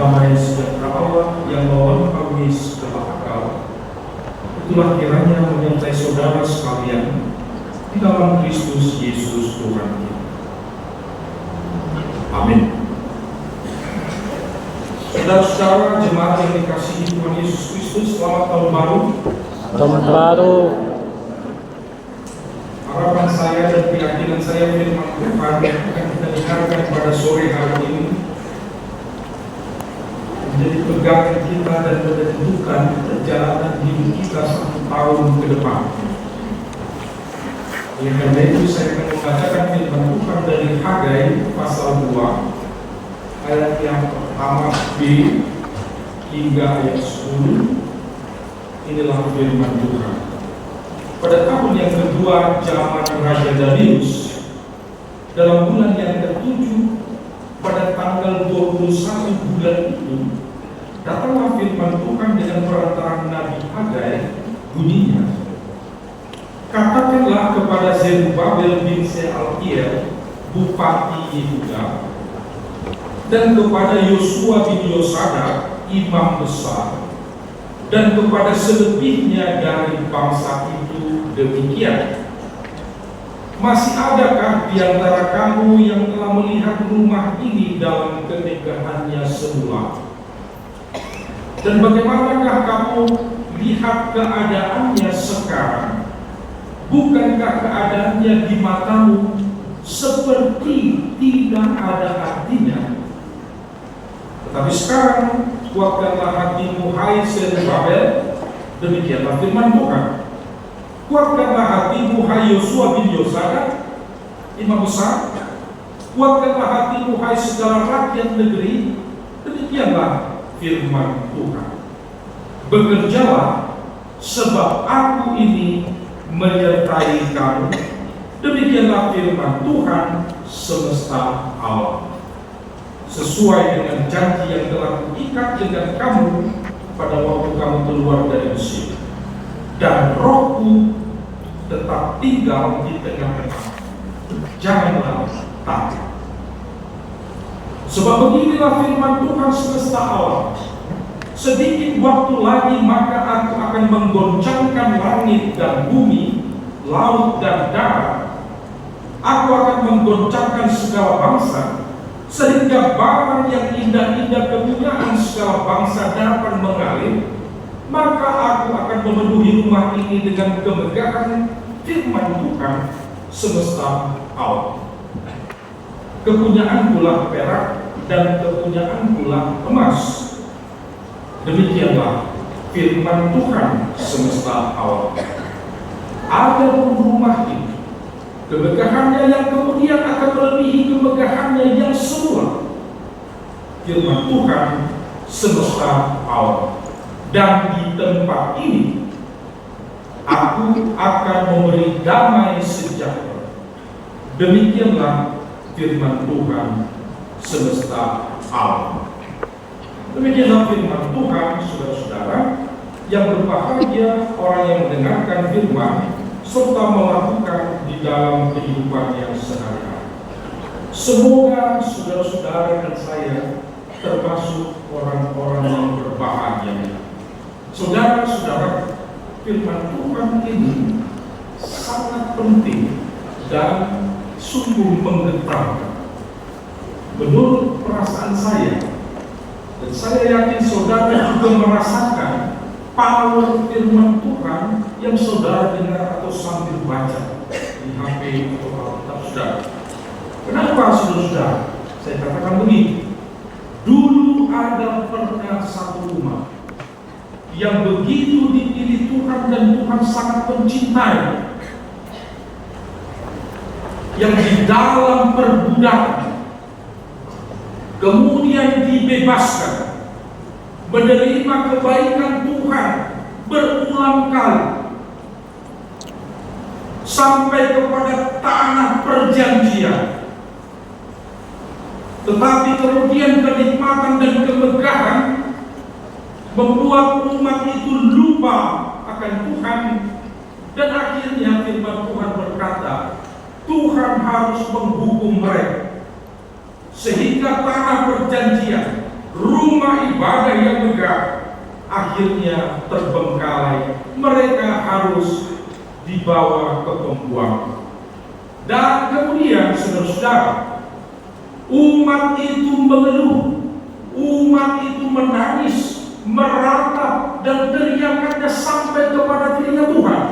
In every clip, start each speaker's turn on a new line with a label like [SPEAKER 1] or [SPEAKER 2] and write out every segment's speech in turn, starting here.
[SPEAKER 1] damai sejahtera Allah yang melampaui segala akal, itulah kiranya menyertai saudara sekalian di dalam Kristus Yesus Tuhan kita. Amin. Saudara-saudara jemaat yang dikasihi Tuhan Yesus Kristus, selamat tahun baru.
[SPEAKER 2] Tahun baru.
[SPEAKER 1] Harapan saya dan keyakinan saya firman Tuhan yang akan kita dengarkan pada sore hari ini menjadi pegangan kita dan menentukan perjalanan hidup kita 1 tahun ke depan. Oleh karena itu saya akan membacakan firman Tuhan dari Hagai pasal 2 ayat yang pertama B hingga ayat 10. Inilah firman Tuhan. Pada tahun yang kedua zaman Raja Darius, dalam bulan yang ke-7, pada tanggal 21 bulan itu, datanglah firman Tuhan dengan perantaraan Nabi Hagai, bunyinya, katakanlah kepada Zerubabel bin Shealtiel, bupati Yehuda, dan kepada Yosua bin Yosadak, imam besar, dan kepada selebihnya dari bangsa itu demikian. Masih adakah di antara kamu yang telah melihat rumah ini dalam kemegahannya semula? Dan bagaimanakah kamu lihat keadaannya sekarang? Bukankah keadaannya di matamu seperti tidak ada artinya? Tetapi sekarang kuatkanlah hatimu, hai Zerubabel, demikianlah firman Tuhan. Kuatkanlah hatimu, hai Yosua bin Yosadak, imam besar. Kuatkanlah hatimu, hai segala rakyat negeri, demikianlah firman Tuhan. Bekerjalah, sebab aku ini menyertai kamu, demikianlah firman Tuhan semesta alam. Sesuai dengan janji yang telah kuikat dengan kamu pada waktu kamu keluar dari Mesir, dan rohku tetap tinggal di tengah-tengah. Janganlah takut. Sebab beginilah firman Tuhan semesta alam. Sedikit waktu lagi maka aku akan menggoncangkan langit dan bumi, laut dan darat. Aku akan menggoncangkan segala bangsa, sehingga barang yang indah-indah kepunyaan segala bangsa dapat mengalir. Maka aku akan memenuhi rumah ini dengan kemegahan firman Tuhan semesta alam. Kepunyaan pula perak dan kepunyaan pula emas. Demikianlah firman Tuhan semesta alam. Ada rumah ini, kemegahannya yang kemudian akan melebihi kemegahannya yang semula. Firman Tuhan semesta alam. Dan di tempat ini aku akan memberi damai sejahtera. Demikianlah firman Tuhan semesta alam. Demikianlah firman Tuhan, saudara-saudara, yang berbahagia orang yang mendengarkan firman serta melakukan di dalam kehidupannya sehari-hari. Semoga saudara-saudara dan saya termasuk orang-orang yang berbahagia. Saudara-saudara, firman Tuhan ini sangat penting dan sungguh menggetarkan. Menurut perasaan saya, dan saya yakin saudara juga merasakan power firman Tuhan yang saudara dengar atau sambil baca di HP atau Alkitab saudara. Kenapa saudara-saudara? Saya katakan begini, dulu pernah satu rumah yang begitu dipilih Tuhan dan Tuhan sangat mencintai, yang di dalam perbudakan kemudian dibebaskan, menerima kebaikan Tuhan berulang kali sampai kepada tanah perjanjian. Tetapi kemudian kenikmatan dan kemegahan membuat umat itu lupa akan Tuhan, dan akhirnya firman Tuhan berkata, Tuhan harus menghukum mereka, sehingga tanah perjanjian, rumah rumah ibadah yang megah akhirnya terbengkalai. Mereka harus dibawa ke pembuangan. Dan kemudian saudara-saudara, umat itu mengeluh, umat itu menangis, meratap, dan teriakannya sampai kepada telinga Tuhan.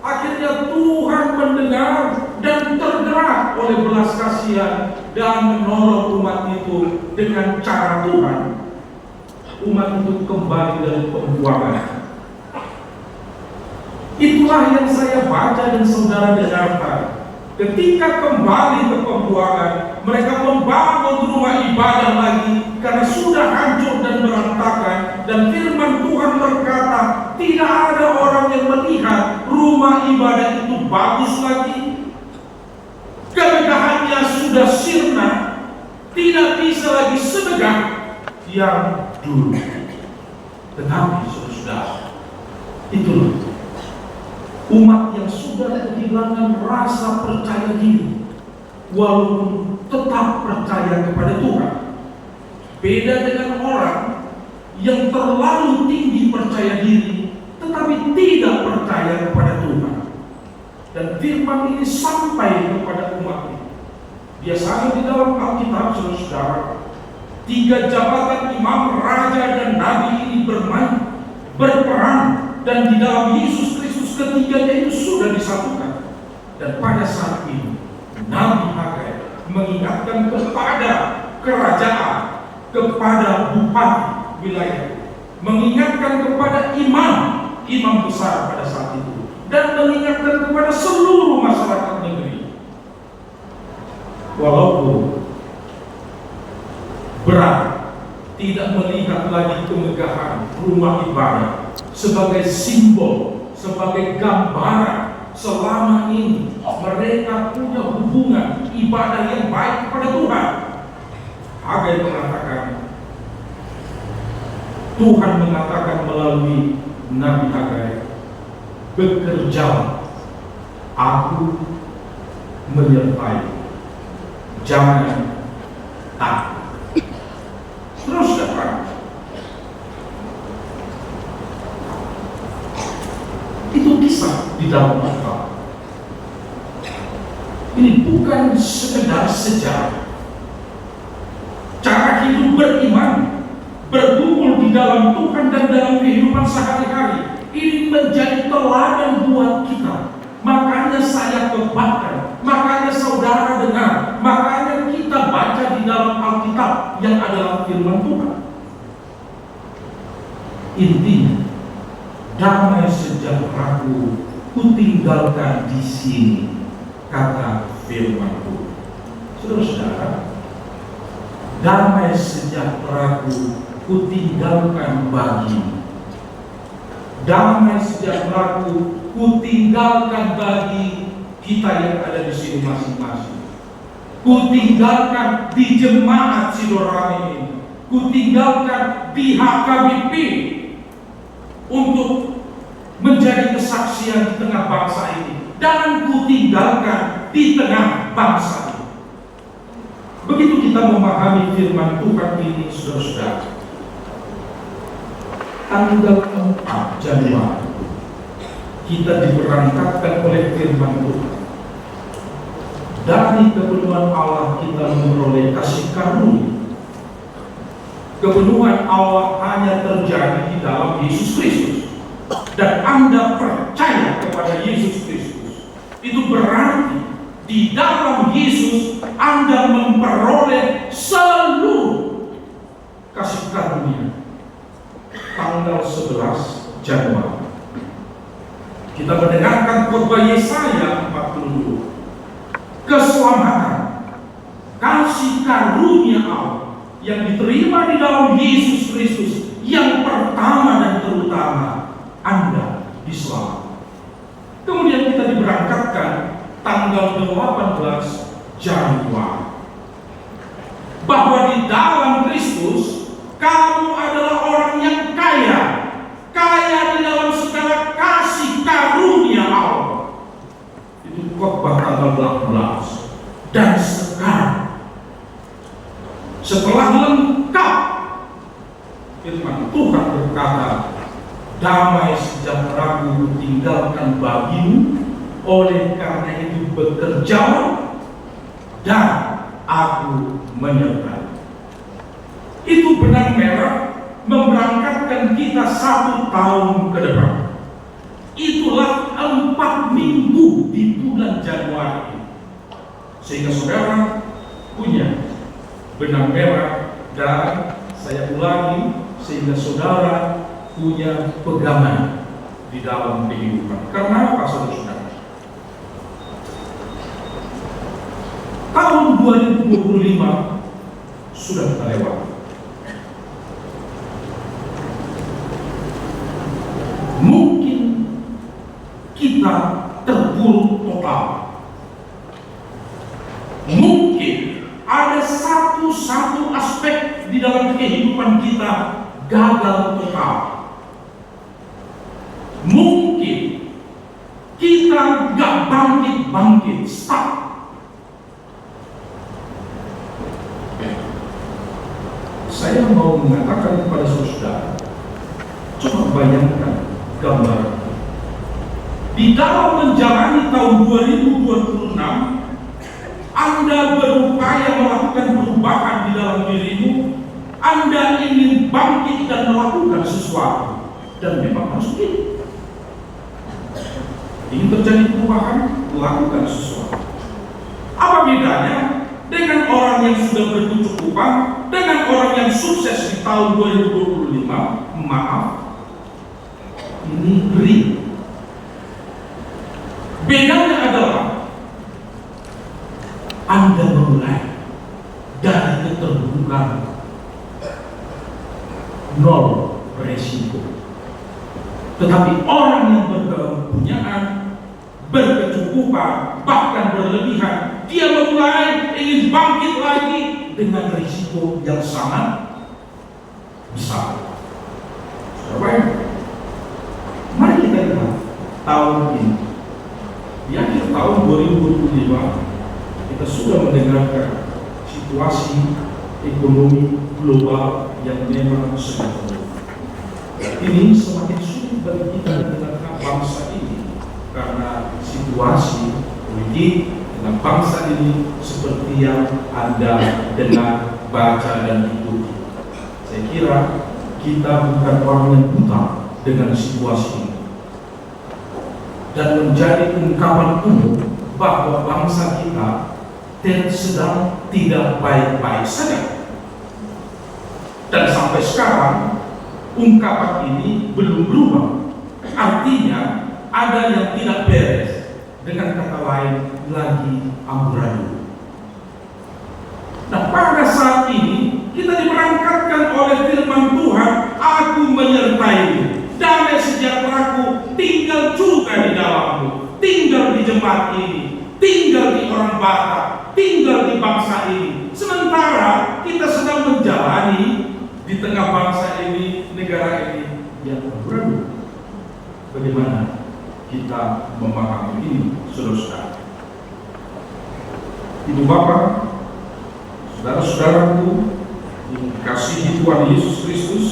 [SPEAKER 1] Akhirnya Tuhan mendengar dan tergerak oleh belas kasihan dan menolong umat itu dengan cara Tuhan. Umat itu kembali dari pembuangan. Itulah yang saya baca dan saudara dengarkan. Ketika kembali ke pembuangan, mereka membangun rumah ibadah lagi karena sudah hancur dan berantakan. Dan firman Tuhan berkata, tidak ada orang yang melihat rumah ibadah itu bagus lagi. Kemegahannya sudah sirna, tidak bisa lagi semegah yang dulu. Tetapi saudara, itulah umat yang sudah kehilangan rasa percaya diri, walaupun tetap percaya kepada Tuhan. Beda dengan orang yang terlalu tinggi percaya diri, tetapi tidak percaya kepada Tuhan. Dan firman ini sampai kepada umat ini. Biasanya di dalam Alkitab, saudara, 3 jabatan imam, raja, dan nabi ini berperan, dan di dalam Yesus Kristus ketiganya itu sudah disatukan. Dan pada saat ini Nabi Hagai mengingatkan kepada kerajaan, kepada bupati wilayah, mengingatkan kepada imam besar pada saat itu, dan mengingatkan kepada seluruh masyarakat negeri. Walaupun berat tidak melihat lagi kemegahan rumah ibadah sebagai simbol, sebagai gambaran selama ini mereka punya hubungan ibadah yang baik kepada Tuhan. Hagai mengatakan, Tuhan mengatakan melalui Nabi Hagai, bekerja, aku menyertai, jangan takut. Terus datang. Itu kisah di dalam Alkitab. Ini bukan sekedar sejarah. Cara hidup beriman, bergumul di dalam Tuhan dan dalam kehidupan sehari-hari, ini menjadi teladan buat kita. Makanya saya kebakar, makanya saudara dengar, makanya kita baca di dalam Alkitab yang adalah firman Tuhan. Intinya, damai sejahteraku kutinggalkan di sini, kata firman Tuhan. Saudara-saudara, damai sejahteraku kutinggalkan bagimu. Damai sejahteraku kutinggalkan bagi kita yang ada di sini masing-masing. Kutinggalkan di jemaat Sidorame ini. Kutinggalkan di HKBP untuk menjadi kesaksian di tengah bangsa ini. Dan kutinggalkan di tengah bangsa ini. Begitu kita memahami firman Tuhan ini, saudara-saudara, tanggal 4 Januari kita diberangkatkan oleh firman Tuhan. Dari kepenuhan Allah kita memperoleh kasih karunia. Kepenuhan Allah hanya terjadi di dalam Yesus Kristus. Dan Anda percaya kepada Yesus Kristus, itu berarti di dalam Yesus Anda memperoleh seluruh kasih karunia. Tanggal 11 Januari kita mendengarkan khotbah Yesaya 42. Keselamatan, kasih karunia Allah yang diterima di dalam Yesus Kristus yang pertama dan terutama, Anda diselamatkan. Kemudian kita diberangkatkan tanggal 18 Januari bahwa di dalam Kristus kamu adalah orang yang kaya, kaya di dalam segala kasih karunia Allah. Itu khotbah tanggal 18. Dan sekarang, setelah lengkap Firman Tuhan berkata, damai sejahtera-Ku tinggalkan bagimu, oleh karena itu bekerjalah dan Aku menyertai. Itu benang merah memberangkatkan kita 1 tahun ke depan. Itulah 4 minggu di bulan Januari, sehingga saudara punya benang merah, dan saya ulangi, sehingga saudara punya pegangan di dalam kehidupan. Karena apa, saudara? Tahun 2025 sudah kita lewati. Mungkin kita terpuruk total. Mungkin ada satu aspek di dalam kehidupan kita gagal total. Mungkin kita gak bangkit, stuck. Saya mau mengatakan kepada saudara, coba bayangkan gambar. Di dalam menjalani tahun 2026, Anda berupaya melakukan perubahan di dalam dirimu. Anda ingin bangkit dan melakukan sesuatu, dan memang harus begitu. Ingin terjadi perubahan, lakukan sesuatu. Apa bedanya dengan orang yang sudah berkecukupan, dengan orang yang sukses di tahun 2025? Maaf, ini beri. Bedanya adalah Anda memulai dari keterburukan, 0 resiko. Tetapi orang yang berkepunyaan, berkecukupan, bahkan berlebihan, dia memulai ingin bangkit lagi dengan risiko yang sangat besar. Saudara, mari kita lihat tahun ini. Di akhir tahun 2025, kita sudah mendengarkan situasi ekonomi global yang memang sedang turun. Ini semakin sulit bagi kita di tengah bangsa ini, karena situasi politik dengan bangsa ini seperti yang Anda dengar, baca, dan ikuti. Saya kira kita bukan orang yang buta dengan situasi ini, dan menjadi ungkapan umum bahwa bangsa kita sedang tidak baik-baik saja. Dan sampai sekarang ungkapan ini belum berubah. Artinya ada yang tidak beres. Dengan kata lain, lagi amburadul. Nah, pada saat ini kita diberangkatkan oleh firman Tuhan, Aku menyertaimu, damai sejahtera-Ku tinggal juga di dalammu, tinggal di jemaat ini, tinggal di orang Batak, tinggal di bangsa ini. Sementara kita sedang menjalani di tengah bangsa ini, negara ini yang amburadul. Bagaimana kita memahami ini, saudara-saudara? Ibu bapak, saudara-saudaraku yang dikasihi Tuhan Yesus Kristus,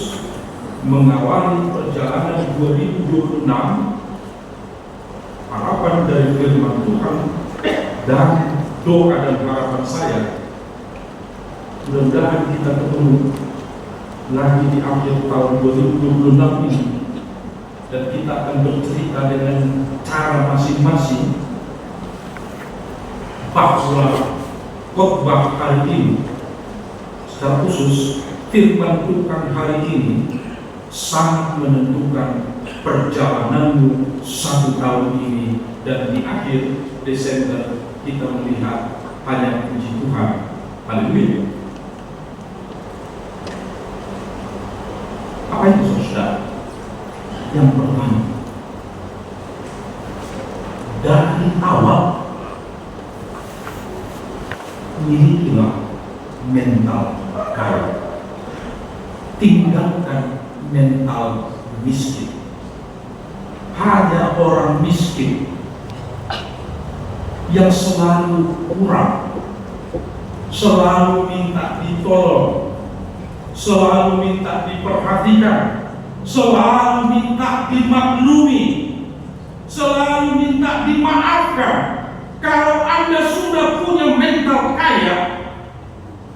[SPEAKER 1] mengawali perjalanan 2026, harapan dari firman Tuhan dan doa dan harapan saya, mudah-mudahan kita ketemu lagi di akhir tahun 2026 ini, dan kita akan bercerita dengan cara masing-masing bahwa khotbah hari ini, secara khusus firman Tuhan hari ini, sangat menentukan perjalananmu 1 tahun ini, dan di akhir Desember kita melihat hanya puji Tuhan. Haleluya. Apa itu, saudara? Yang pertama, dari awal milikilah mental kaya, tinggalkan mental miskin. Hanya orang miskin yang selalu kurang, selalu minta ditolong, selalu minta diperhatikan, selalu minta dimaklumi, selalu minta dimaafkan. Kalau Anda sudah punya mental kaya,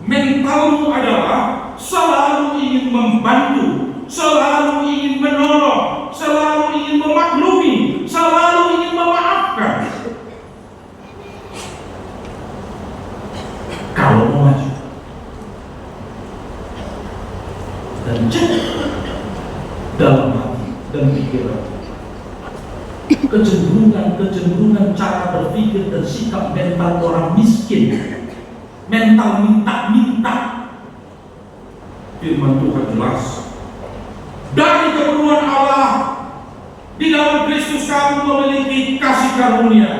[SPEAKER 1] mentalmu adalah selalu ingin membantu, selalu ingin menolong, selalu ingin memaklumi, selalu ingin memaafkan. Kalau mau maju dan cek dalam hati dan pikiran, kecenderungan cara berpikir dan sikap mental orang miskin, mental minta-minta. Firman Tuhan jelas, dari keperluan Allah di dalam Kristus kamu memiliki kasih karunia,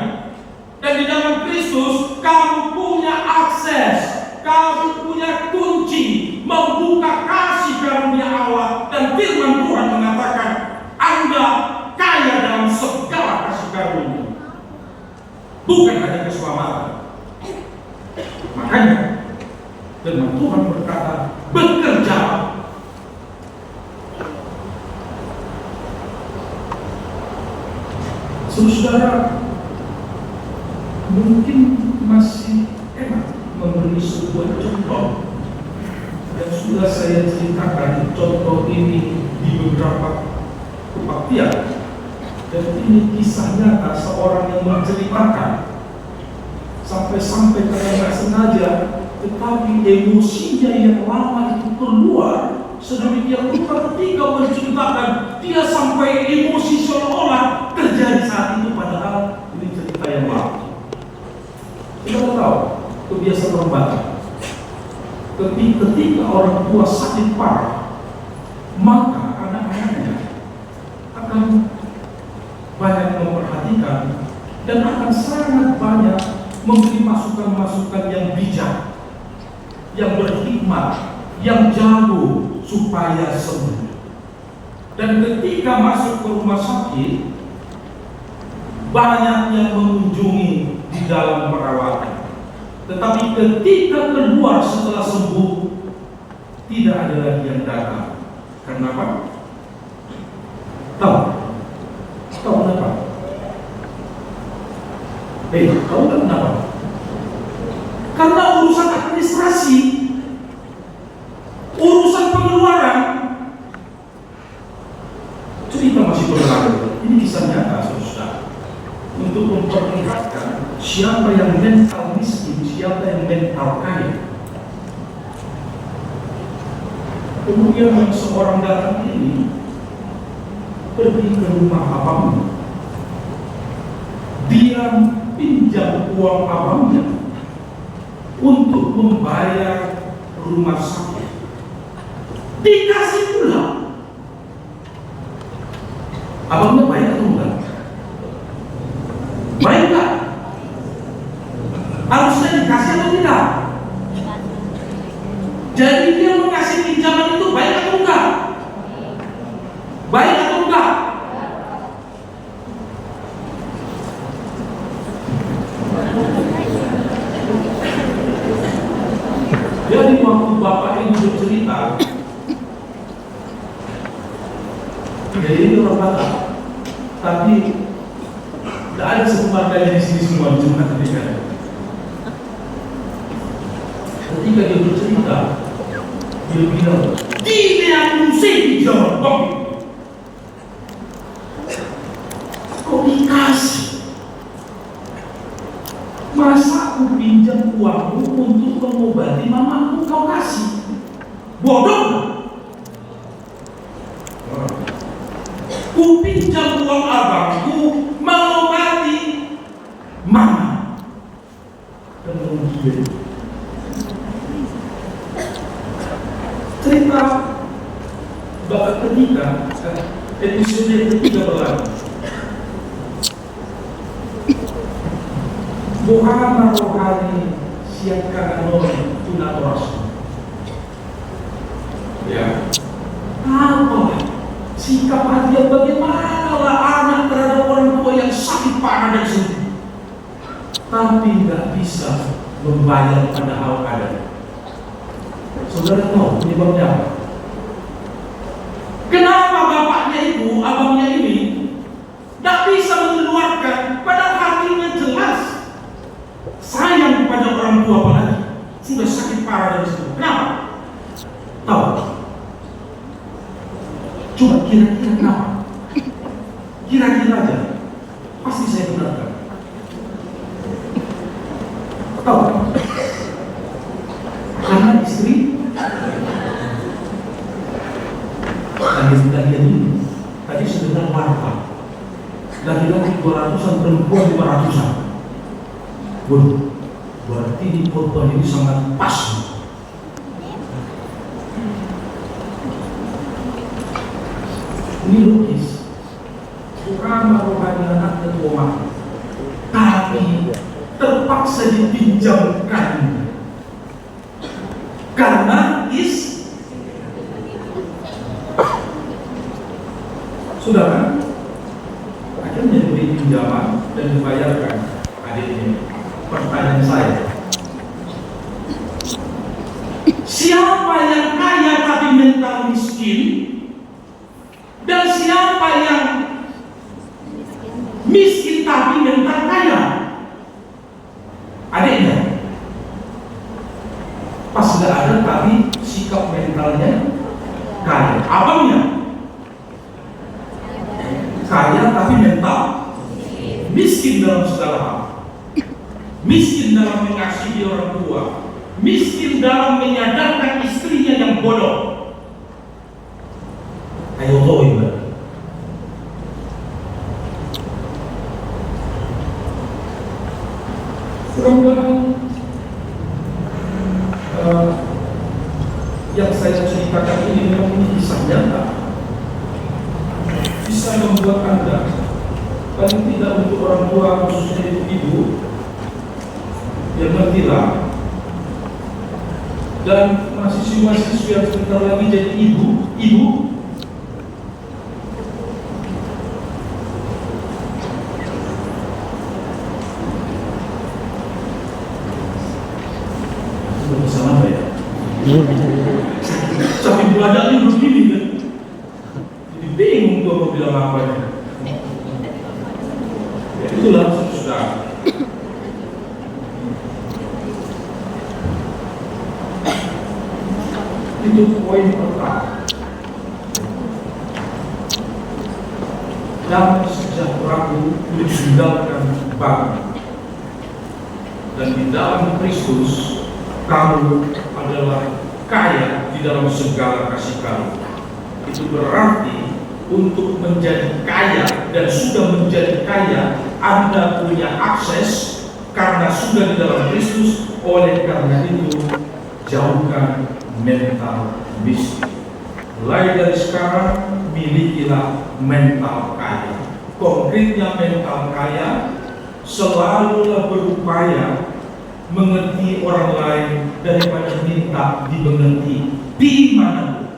[SPEAKER 1] dan di dalam Kristus kamu punya akses, kamu punya kunci membuka kasih karunia Allah. Dan firman Tuhan mengatakan Anda kaya dalam segala kasih karunia, bukan hanya keselamatan. Makanya firman Tuhan berkata, bekerja. Saudara, mungkin masih enak memberi sebuah contoh yang sudah saya ceritakan. Contoh ini di beberapa kebaktian, dan ini kisah nyata seorang yang menceritakan sampai-sampai karena nggak sengaja, tetapi emosinya yang lama itu keluar sedemikian rupa ketika menceritakan. Dia sampai emosi seolah-olah terjadi saat itu, padahal ini cerita yang lama. Kita tahu kebiasaan orang Batak, ketika orang tua sakit parah, maka anak-anaknya akan banyak memperhatikan dan akan sangat banyak memberi masukan-masukan yang bijak, yang berhikmat, yang jago supaya sembuh. Dan ketika masuk ke rumah sakit, banyak yang mengunjungi di dalam perawatan. Tetapi ketika keluar setelah sembuh, tidak ada lagi yang datang. Kenapa? Tahu kenapa? Tahu kan kenapa? Karena urusan administrasi, urusan pengeluaran. Cerita masih berlaku. Ini kisah nyata, saudara, untuk memperlihatkan siapa yang mental miskin, siapa yang mental kaya. Kemudian seorang datang ini pergi ke rumah abangnya. Dia pinjam uang abangnya untuk membayar rumah sakit. Dikasih pula. Abangnya baik atau enggak? Baik enggak? Harusnya dikasih atau tidak? Jadi dia mengasih pinjaman itu baik atau enggak? Baik atau enggak? Jadi waktu bapak ini bercerita, jadi ini orang Batak, tapi tidak ada sekeluarga di sini semua cuma ketika dia bercerita, dia bilang, "Ini yang musik jawab bang, kok dikasih? Masa aku pinjam uangmu untuk mengobati mamaku kau kasih? Bodoh gak? Ku pinjam uang abangku mengobati mama." Kemudian cerita bab ketiga, episode ketiga berlaku. Muhammad rohani siapkan anon tunatoras. Ya, apa sikap hati bagaimana lah anak terhadap orang tua yang sakit parah dan sedih, tapi nggak bisa membayar padahal ada. Saudara tahu penyebabnya apa? Coba kira-kira kenapa? Kira-kira aja. Pasti saya benarkan. Tahu? Karena istri tadi sebentar warta. Laki-laki 200-an, perempuan 500-an. Waduh, berarti di korban ini sangat pas. Ini logis. Bukan rohani anak ketua, tapi terpaksa dipinjamkan karena saudara akhirnya diberi pinjaman dan dibayarkan adiknya. Pertanyaan saya, siapa yang kaya tapi mental miskin, dan siapa yang miskin tapi mental kaya? Adiknya. Pas gak ada tapi sikap mentalnya kaya. Abangnya kaya tapi mental miskin dalam segala hal. Miskin dalam mengasihi orang tua, miskin dalam menyadarkan istrinya yang bodoh. Ayo ibu. Mudah-mudahan yang saya ceritakan ini memang ini kisah nyata, bisa membuat Anda, paling tidak untuk orang tua khususnya ibu yang bertilah, dan mahasiswa-mahasiswa yang sebentar lagi jadi ibu bersama apa ya? Sampai belajar ini begini kan? Jadi bingung gua mau bilang apa ya? Ya itulah sudah. Itu poin pertama. Damai sejahtera ditinggalkan bangsa. Dan di dalam Kristus kamu adalah kaya di dalam segala kasih karunia. Itu berarti untuk menjadi kaya dan sudah menjadi kaya, Anda punya akses karena sudah di dalam Kristus. Oleh karena itu, jauhkan mental miskin. Mulai dari sekarang, milikilah mental kaya. Konkretnya mental kaya, selalulah berupaya mengerti orang lain daripada minta dimengerti di mana.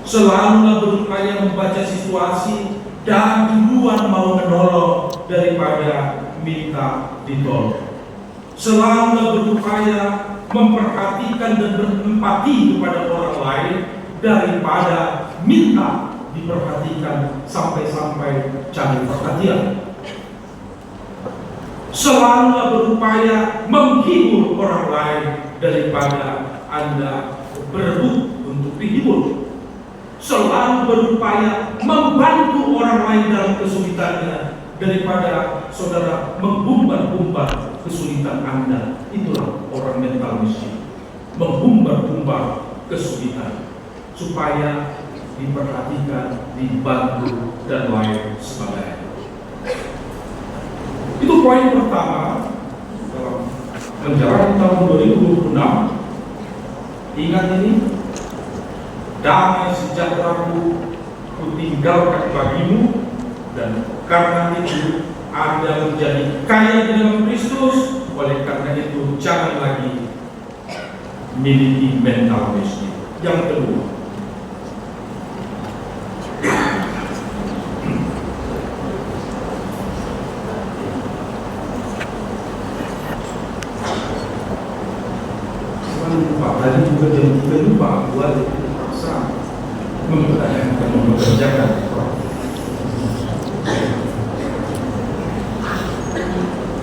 [SPEAKER 1] Selalulah berupaya membaca situasi dan duluan mau menolong daripada minta ditolong. Selalulah berupaya memperhatikan dan berempati kepada orang lain daripada minta diperhatikan sampai-sampai cari perhatian. Selalulah berupaya menghibur orang lain daripada Anda berebut untuk dihibur. Selalu berupaya membantu orang lain dalam kesulitannya daripada saudara menghumbar-humbar kesulitan Anda. Itulah orang mental miskin, menghumbar-humbar kesulitan supaya diperhatikan, dibantu, dan lain sebagainya. Itu poin pertama dalam menjalani tahun 2026. Ingat ini, damai sejahtera-Ku kutinggalkan bagimu, dan karena itu Anda menjadi kaya di dalam Kristus. Oleh karena itu jangan lagi miliki mental miskin. Yang kedua, tadi juga jam 3 lupa buat terpaksa mempekerjakan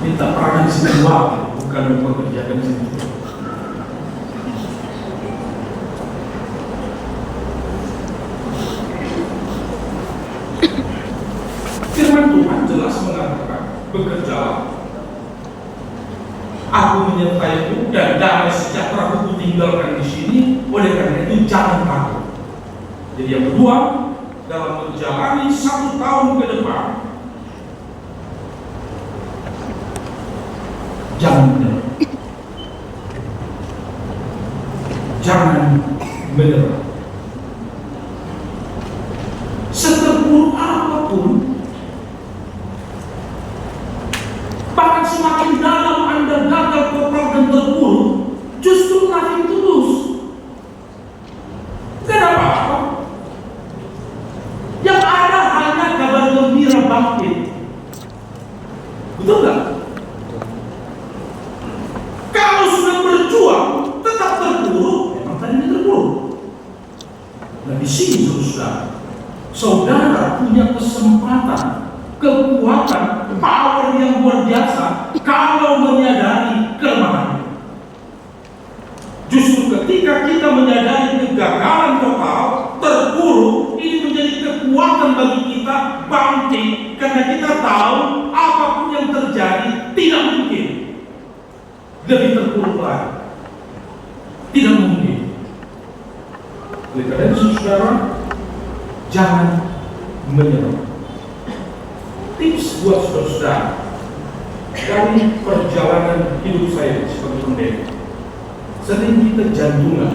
[SPEAKER 1] minta peranan semua, bukan mempekerjakan sendiri. tinggalkan di sini. Oleh karena itu jangan takut. Jadi yang kedua, dalam menjalani 1 tahun ke depan, jangan menyerah. Jangan menyerah. Seterpuruk apapun, bahkan semakin dalam Anda gagal total dan terpuruk, justru makin tulus. Tidak apa-apa. Yang ada hanya kabar gembira bangkit. Betul nggak? Kalau sudah berjuang tetap terpuruk, memang tadinya terpuruk. Nah di sini saudara punya kesempatan, kekuatan, power yang luar biasa kalau menyadari kelemahan. Justru ketika kita menyadari kegagalan total, terpuruk, ini menjadi kekuatan bagi kita bangkit, karena kita tahu apapun yang terjadi tidak mungkin lebih terpuruk lagi. Tidak mungkin. Oleh karena itu saudara, jangan menyerah. Tips buat saudara dari perjalanan hidup saya sebagai pendeta, sering kita jantungan.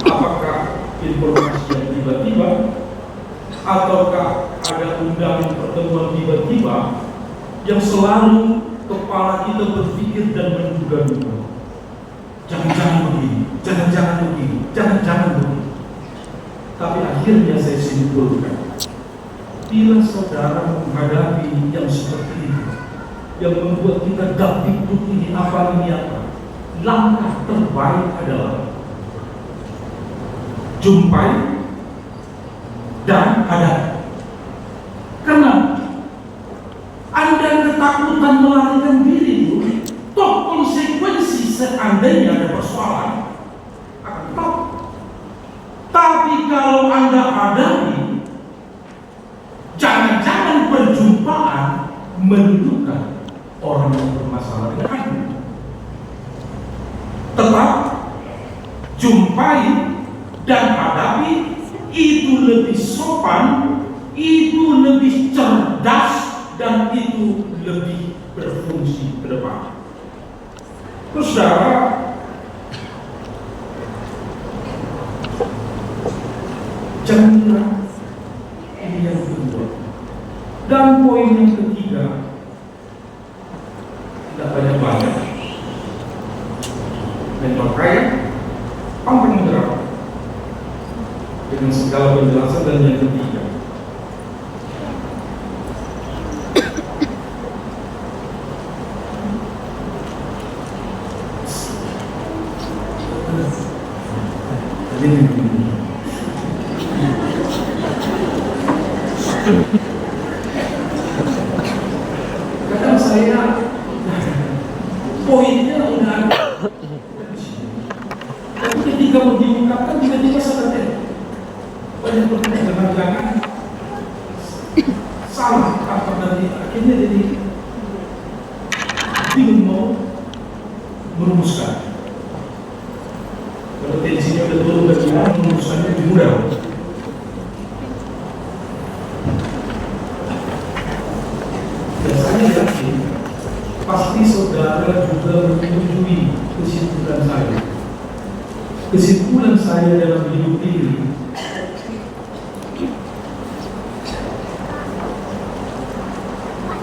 [SPEAKER 1] Apakah informasi yang tiba-tiba, ataukah ada undangan pertemuan tiba-tiba yang selalu kepala kita berpikir dan menduga-duga. Jangan-jangan begini, jangan-jangan begini, jangan-jangan begini. Tapi akhirnya saya simpulkan, bila saudara menghadapi yang seperti ini, yang membuat kita gak pikir ini apa, langkah terbaik adalah jumpai dan hadapi. Karena Anda ketakutan melarikan diri itu, toh konsekuensi seandainya ada persoalan akan tetap. Tapi kalau Anda hadapi, jangan-jangan perjumpaan menunjukkan orang yang bermasalah dengan Anda. Tetap jumpai dan hadapi, itu lebih sopan, itu lebih cerdas, dan itu lebih berfungsi ke depan. Terus saudara, jangan menyerah. Ini yang kedua. Dan poin yang ketiga, tidak banyak-banyak, mentor kaya, pantang menyerah dengan segala penjelasan. Dan yang ketiga, kadang saya poinnya udah ada, tapi ketika mau diungkapkan tiba-tiba saya banyak pertanyaan, jangan salah apa nanti akhirnya jadi bingung mau merumuskan. Kalau tensinya udah turun ke gimana, merumuskannya lebih mudah. Dan saya yakin pasti saudara juga menyetujui kesimpulan saya. Kesimpulan saya dalam hidup ini,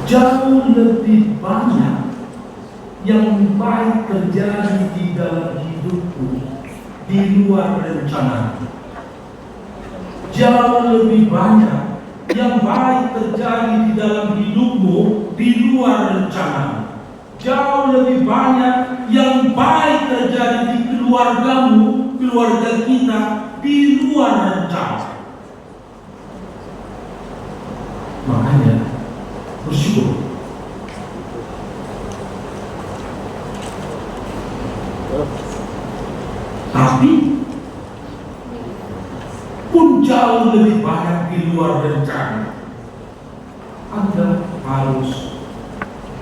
[SPEAKER 1] jauh lebih banyak yang baik terjadi di dalam hidupku di luar rencana. Jauh lebih banyak yang baik terjadi di dalam hidupmu di luar rencana. Jauh lebih banyak yang baik terjadi di keluargamu, keluarga kita di luar rencana. Makanya bersyukur. Tapi pun jauh lebih banyak di luar rencana, Anda harus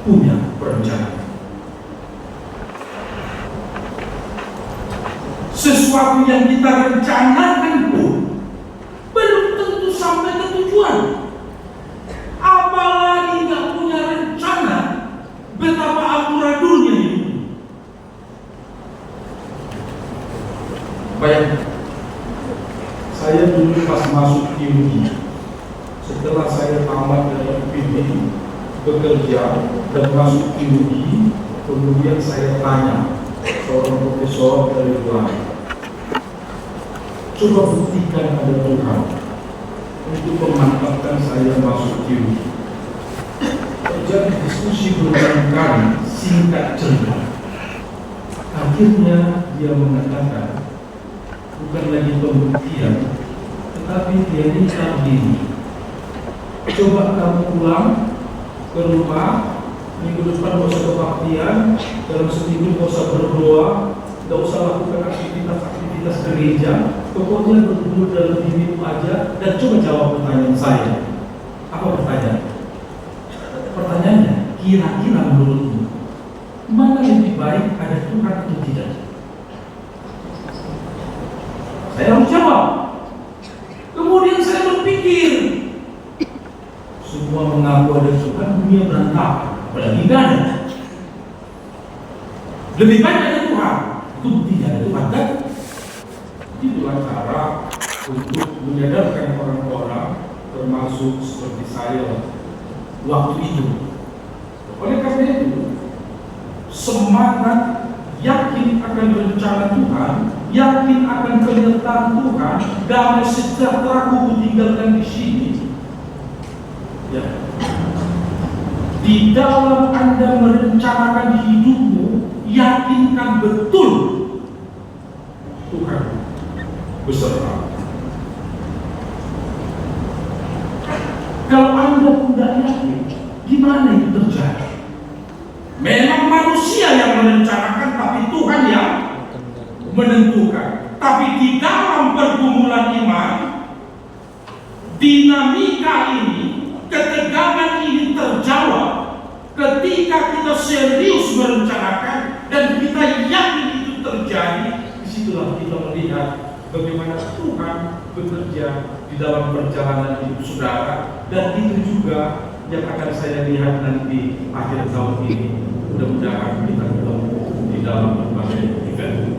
[SPEAKER 1] punya perencanaan. Sesuatu yang kita rencanakan pun belum tentu sampai ke tujuan. Apalagi nggak punya rencana betapa amburadulnya hidup. Bayangkan, saya dulu pas masuk IUI, setelah saya tamat dari UPD, bekerja dan masuk IUI, kemudian saya tanya seorang profesor dari luar, coba buktikan ada Tuhan untuk memantapkan saya masuk IUI. Terjadi diskusi berulang-kali, singkat cerita. Akhirnya dia mengatakan, bukan lagi pembuktian, tetapi dia minta begini, coba kamu pulang ke rumah, minggu depan gak usah kebaktian, dalam seminggu gak usah berdoa, gak usah lakukan aktivitas gereja, pokoknya berdua dalam dirimu aja, dan coba jawab pertanyaan saya. Apa pertanyaan? Pertanyaannya, kira-kira menurutmu mana lebih baik, ada Tuhan atau tidak? Saya harus jawab. Kemudian saya berpikir, semua mengaku ada Tuhan, dunia berantakan, apalagi tidak ada. Lebih baik ada Tuhan, itu tidak ada Tuhan kan? Itulah cara untuk menyadarkan orang-orang, termasuk seperti saya waktu itu. Oleh karena itu, semangat yakin akan rencana Tuhan, yakin akan penyertaan Tuhan, damai sejahtera ku tinggalkan di sini. Ya. Di dalam Anda merencanakan hidupmu, yakinkan betul Tuhan beserta. Kalau Anda tidak yakin, gimana itu terjadi? Memang manusia yang merencanakan, tapi Tuhan yang menentukan. Tapi di dalam pergumulan iman, dinamika ini, ketegangan ini terjawab ketika kita serius merencanakan dan kita yakin itu terjadi. Disitulah kita melihat bagaimana Tuhan bekerja di dalam perjalanan hidup saudara, dan itu juga yang akan saya lihat nanti akhir tahun ini. Mudah-mudahan kita ketemu di dalam berbagai event.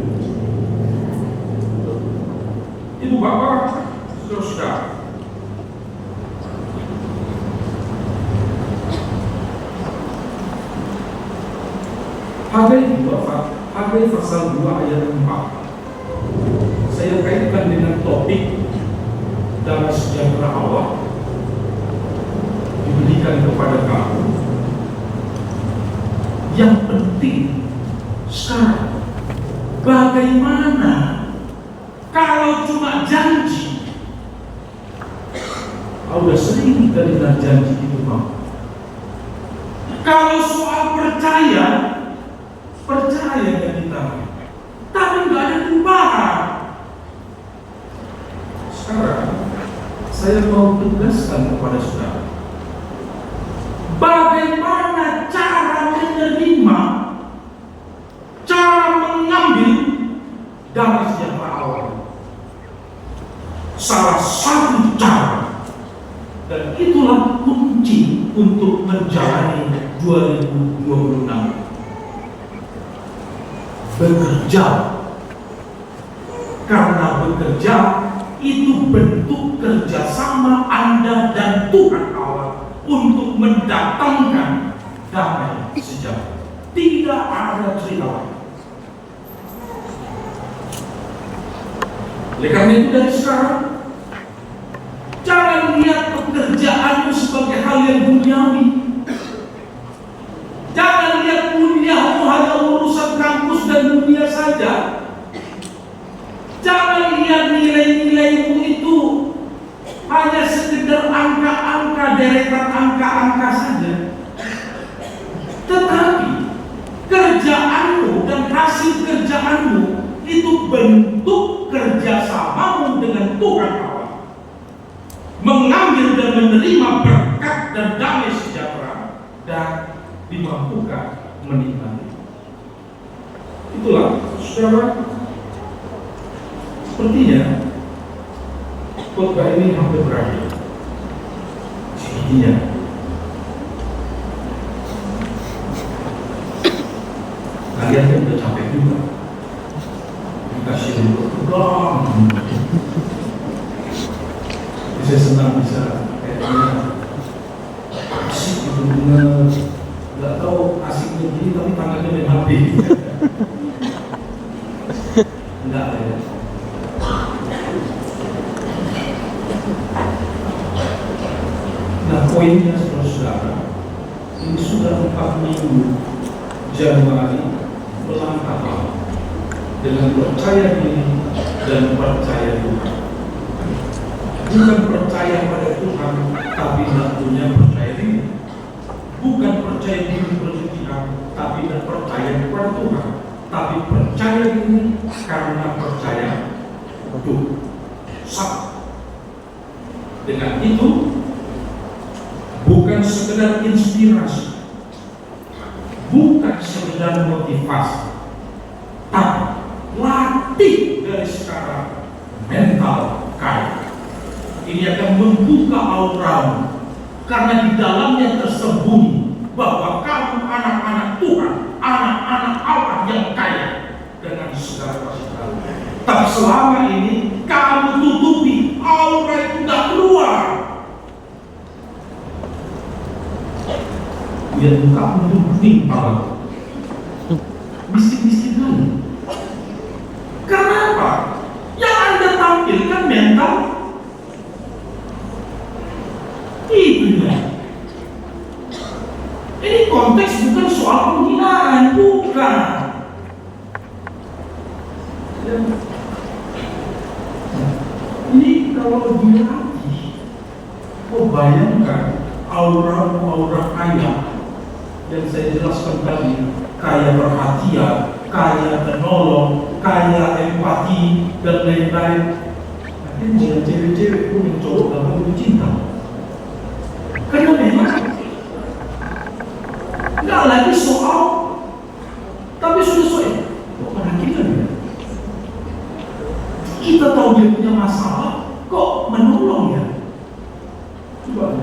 [SPEAKER 1] Ibu bapak, saudara, Hagai pasal 2 ayat 4. Saya kaitkan dengan topik damai sejahtera Allah diberikan kepada kamu. Yang penting sekarang, bagaimana kalau cuma janji? Udah sering kita dengar janji itu, Pak. Kalau soal percaya kan kita, tapi nggak ada perubahan. Sekarang saya mau tegaskan kepada saudara, bagaimana cara menerima, cara mengambil damai sejahtera Allah. Salah satu cara, dan itulah kunci untuk menjalani 2026. Bekerja. Karena bekerja itu bentuk kerjasama Anda dan Tuhan Allah untuk mendatangkan damai sejahtera. Tidak ada cerita lain. Oleh karena itu dari sekarang, jangan lihat pekerjaanmu sebagai hal yang duniawi. Jangan lihat kuliahmu hanya urusan kampus dan dunia saja. Jangan lihat nilai-nilaimu itu hanya sekedar angka-angka, deretan angka-angka saja. Tetapi kerjaanmu dan hasil kerjaanmu itu bentuk kerjasamamu dengan Tuhan Allah, mengambil dan menerima berkat dan damai sejahtera, dan dimampukan menikmati. Itulah saudara, Sepertinya khotbah ini hampir berakhir. Sepertinya kalian kan udah capek juga. Dikasih dulu pegang. Saya senang bisa kayaknya asik gitu bener. Gak tahu asiknya gini tapi tangannya main HP. Enggak ya. Nah poinnya saudara, ini sudah 4 minggu Januari melangkah dengan percaya diri dan percaya Tuhan. Bukan percaya pada Tuhan, tapi tentunya percaya diri. Bukan percaya diri berlebihan, tapi tidak percaya kepada Tuhan. Tapi percaya diri karena percaya Tuhan. Sama. Dengan itu, bukan sekedar inspirasi, bukan sekedar motivasi, tapi latih dari sekarang mental kaya. Ini akan membuka auramu, karena di dalamnya tersembunyi bahwa kamu anak-anak Tuhan, anak-anak Allah yang kaya dengan segala fasilitas. Tapi selama ini kamu tutupi, aura itu tidak keluar. Biar kamu itu menimpa miskin-miskin kamu. Kenapa? Yang Anda tampilkan mental itunya. Ini konteks bukan soal penghinaan, bukan. Ini kalau dilatih, bayangkan aura kaya yang saya jelaskan tadi, kaya perhatian, kaya menolong, kaya empati dan lain-lain. Nanti jangan cewek-cewek pun yang cowok dalam hidup cinta. Karena memang nggak lagi soal, tapi sudah soal perhatian ya. Kita tahu dia punya masalah, kok menolong ya? Coba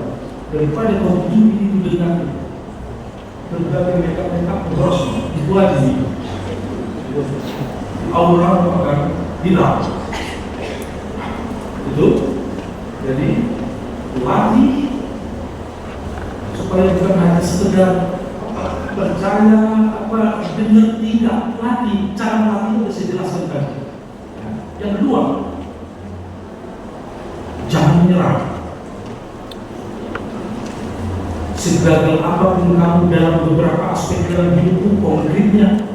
[SPEAKER 1] daripada kau hidup itu dengan berbagai makeup boros, itu aja nih. Aura akan hilang. Itu jadi latih supaya bukan hanya sekedar percaya dengar, tidak, latih. Cara latih itu saya jelaskan tadi. Yang kedua, jangan menyerah. Segagal apapun kamu dalam beberapa aspek dalam hidupmu, konkretnya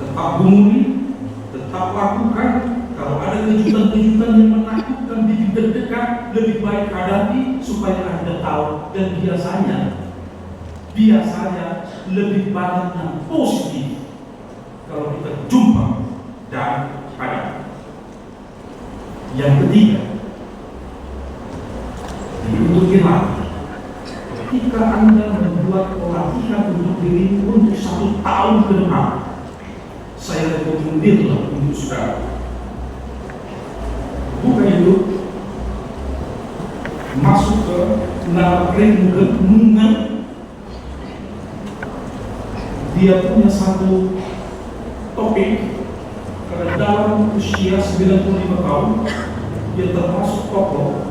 [SPEAKER 1] tetap gumuli, tetap lakukan. Kalau ada kejutan-kejutan yang menakutkan, bikin deg-degan, lebih baik hadapi supaya Anda tahu. Dan biasanya lebih banyak yang positif kalau kita jumpa dan hadapi. Yang ketiga, untuk dilatih. Ketika Anda membuat pelatihan untuk diri untuk 1 tahun ke depan, saya rekomendasikan untuk saudara. Bukan itu masuk ke renungan. Dia punya satu topik. Karena dalam usia 95 tahun, dia termasuk tokoh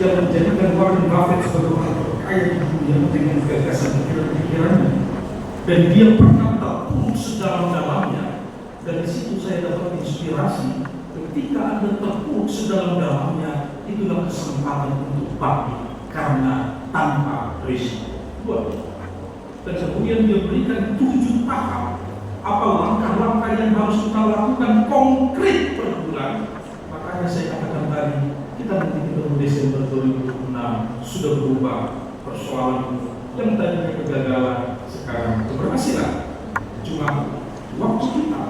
[SPEAKER 1] yang menjadikan Warren Buffett sebagai orang terkaya di dunia dengan gagasan pikiran-pikirannya. Dan dia pernah terpuruk sedalam-dalamnya. Dari situ saya dapat inspirasi. Ketika Anda terpuruk sedalam-dalamnya, itulah kesempatan untuk bangkit karena tanpa risiko. Dan kemudian dia berikan 7 tahap apa langkah-langkah yang harus kita lakukan konkret per bulan. Makanya saya katakan tadi, kita nanti ketemu Desember 2006 sudah berubah persoalan yang tadinya kegagalan sekarang keberhasilan. Cuma waktu kita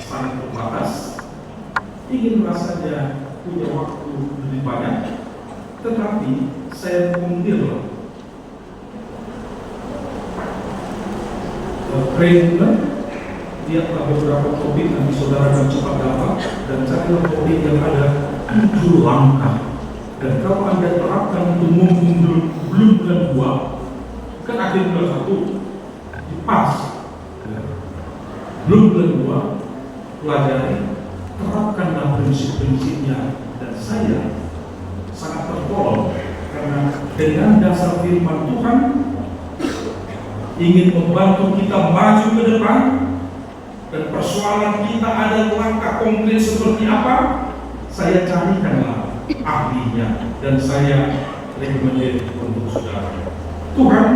[SPEAKER 1] sangat terbatas. Ingin rasanya punya waktu lebih banyak, tetapi saya mengundir renungan. Dia telah beberapa topik nanti saudara akan cepat dapat. dan carilah poin yang ada 7 langkah. Dan kalau Anda terapkan untuk mumpung belum bulan 2, kan akhir bulan 1 pas, belum bulan 2, pelajari, terapkanlah prinsip-prinsipnya. Dan saya sangat tertolong karena dengan dasar firman Tuhan ingin membantu kita maju ke depan, dan persoalan kita ada langkah konkret seperti apa, saya carikanlah ahlinya dan saya rekomendasi untuk saudara. Tuhan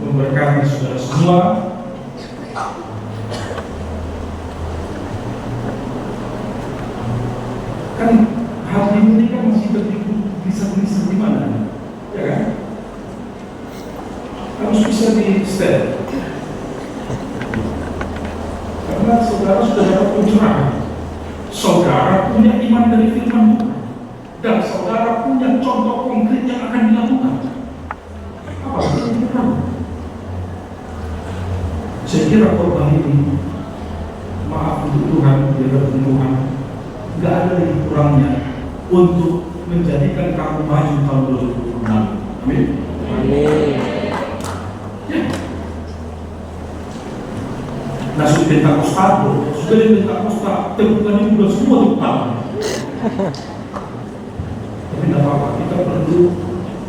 [SPEAKER 1] memberkati saudara semua. Kan hati ini kan masih tertipu bisa di mana, ya kan? Harus bisa di step. Karena saudara sudah dapat pencerahan, saudara punya iman dari firman Tuhan, dan saudara punya contoh konkret yang akan dilakukan. Apa yang kita tahu? Saya kira korban ini, maaf untuk Tuhan, biar Tuhan, nggak ada lagi kurangnya untuk menjadikan kamu maju tahun 2026. Amin.
[SPEAKER 2] Amin.
[SPEAKER 1] Ya. Nasib Pentakosta, sudah di Pentakosta, tegukan ini sudah semua tegukan. Tapi tidak apa-apa, kita perlu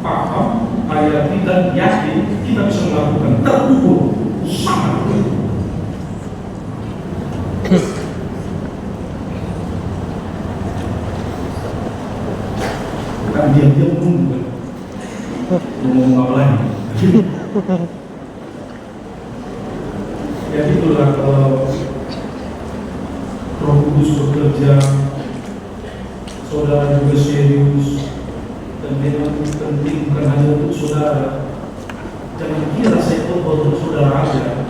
[SPEAKER 1] paham, hayati dan yakin kita bisa melakukan terukur sangat baik. Bukan diam-diam menunggu, ngomong apa lagi. Jadi itulah kalau Roh Kudus bekerja, saudara juga serius, dan memang penting bukan hanya untuk saudara. Jangan kira saya untuk saudara aja.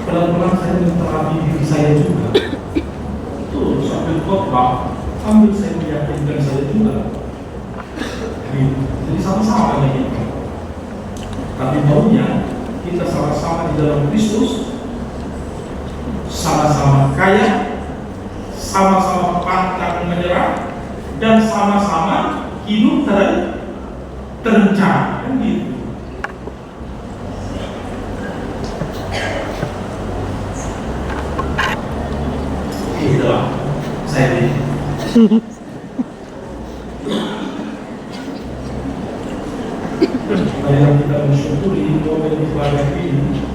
[SPEAKER 1] Pelan-pelan saya menterapi diri saya juga. Tuh sambil khotbah, sambil saya meyakinkan saya juga. Jadi sama-sama ada kita. Tapi maunya kita sama-sama di dalam Kristus, sama-sama kaya, sama-sama pantang menyerah, dan sama-sama hidup terencana, kan gitu. Itulah saya ini. Marilah kita mensyukuri momen ibadah ini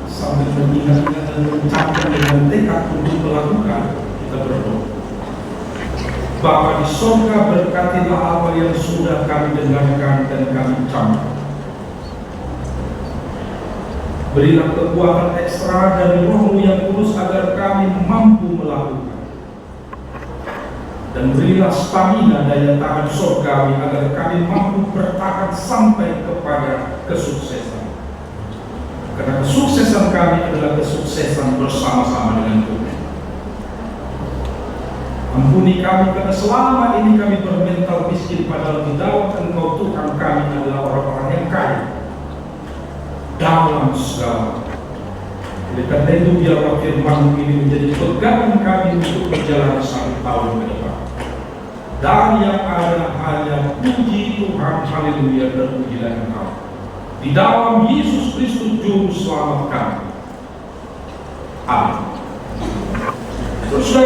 [SPEAKER 1] sambil mengingat-ingat dan mencapai dengan tekad untuk melakukan, kita berdoa. Bapa di surga, berkatilah apa yang sudah kami dengarkan dan kami ucapkan. Berilah kekuatan ekstra dari Roh-Mu yang kudus agar kami mampu melakukan. Dan berilah stamina daya tahan surgawi agar kami mampu bertahan sampai kepada kesuksesan. Karena kesuksesan kami adalah kesuksesan bersama-sama dengan Tuhan. Ampuni kami karena selama ini kami bermental miskin, padahal di dalam Engkau Tuhan kami adalah orang-orang yang kaya dalam segala. Oleh karena itu biarlah firman ini menjadi pegangan kami untuk berjalan 1 tahun ke depan. Dan yang ada hanya puji Tuhan, haleluya, dan pujilah Engkau. Di dalam Yesus Kristus Juru Selamat kami. Amin. Terus